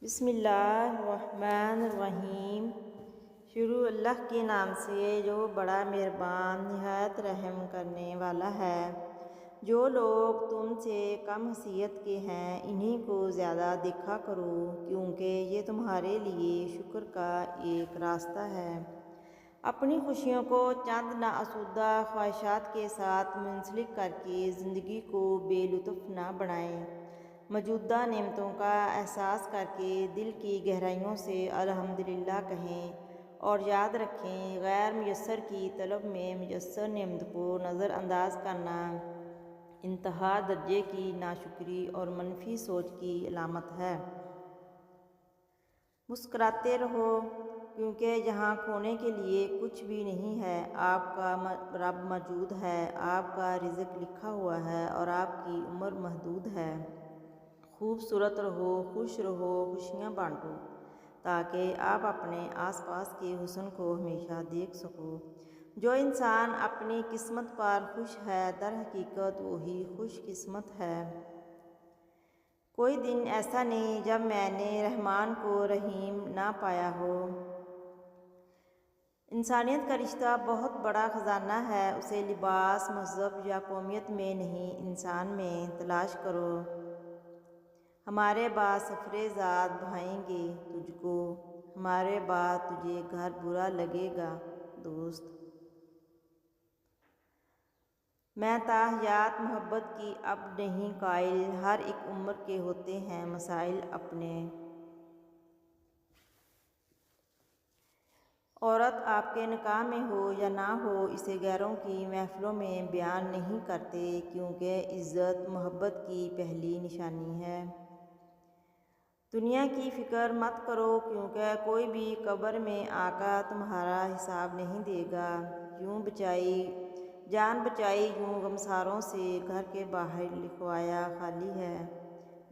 बिस्मिल्लाहिर्रहमानिर्रहीम। शुरू अल्लाह के नाम से जो बड़ा मेहरबान निहायत रहम करने वाला है। जो लोग तुमसे कम हैसियत के हैं इन्हीं को ज़्यादा देखा करो, क्योंकि ये तुम्हारे लिए शुक्र का एक रास्ता है। अपनी खुशियों को चंद नाअसुदा ख्वाहिशात के साथ मुंसलिक करके ज़िंदगी को बेलुत्फ़ ना बनाएं। मौजूदा नेमतों का एहसास करके दिल की गहराइयों से अल्हम्दुलिल्लाह कहें और याद रखें, गैर मुयस्सर की तलब में मुयस्सर नेमत को नज़रअंदाज करना इंतहा दर्जे की नाशुक्री और मनफी सोच की अलामत है। मुस्कुराते रहो, क्योंकि जहाँ खोने के लिए कुछ भी नहीं है, आपका रब मौजूद है, आपका रिज़्क लिखा हुआ है और आपकी उम्र महदूद है। खूबसूरत रहो, खुश रहो, खुशियाँ बांटो, ताकि आप अपने आसपास के हुस्न को हमेशा देख सको। जो इंसान अपनी किस्मत पर खुश है, दर हकीकत वही खुश किस्मत है। कोई दिन ऐसा नहीं जब मैंने रहमान को रहीम ना पाया हो। इंसानियत का रिश्ता बहुत बड़ा ख़जाना है, उसे लिबास, मज़हब या कौमियत में नहीं, इंसान में तलाश करो। हमारे बाद सफ़रे ज़ात भाएंगे तुझको, हमारे बाद तुझे घर बुरा लगेगा दोस्त। मैं ताहयात मोहब्बत की अब नहीं कायल, हर एक उम्र के होते हैं मसाइल अपने। औरत आपके निकाह में हो या ना हो, इसे गैरों की महफ़िलों में बयान नहीं करते, क्योंकि इज़्ज़त मोहब्बत की पहली निशानी है। दुनिया की फ़िक्र मत करो, क्योंकि कोई भी कब्र में आकर तुम्हारा हिसाब नहीं देगा। यूँ बचाई जान बचाई यूँ गमसारों से, घर के बाहर लिखवाया खाली है।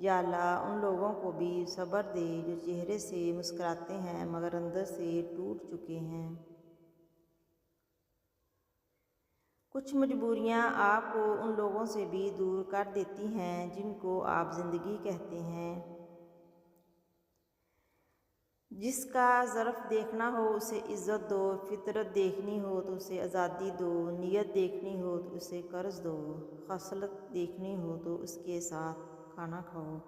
या अल्लाह उन लोगों को भी सब्र दे जो चेहरे से मुस्कुराते हैं मगर अंदर से टूट चुके हैं। कुछ मजबूरियाँ आपको उन लोगों से भी दूर कर देती हैं जिनको आप ज़िंदगी कहते हैं। जिसका ज़र्फ़ देखना हो उसे इज़्ज़त दो, फितरत देखनी हो तो उसे आज़ादी दो, नीयत देखनी हो तो उसे कर्ज़ दो, खसलत देखनी हो तो उसके साथ खाना खाओ।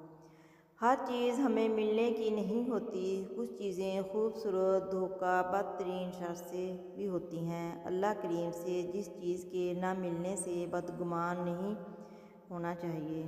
हर चीज़ हमें मिलने की नहीं होती, कुछ चीज़ें खूबसूरत, धोखा, बदतरीन शर से भी होती हैं। अल्लाह करीम से जिस चीज़ के ना मिलने से बदगुमान नहीं होना चाहिए।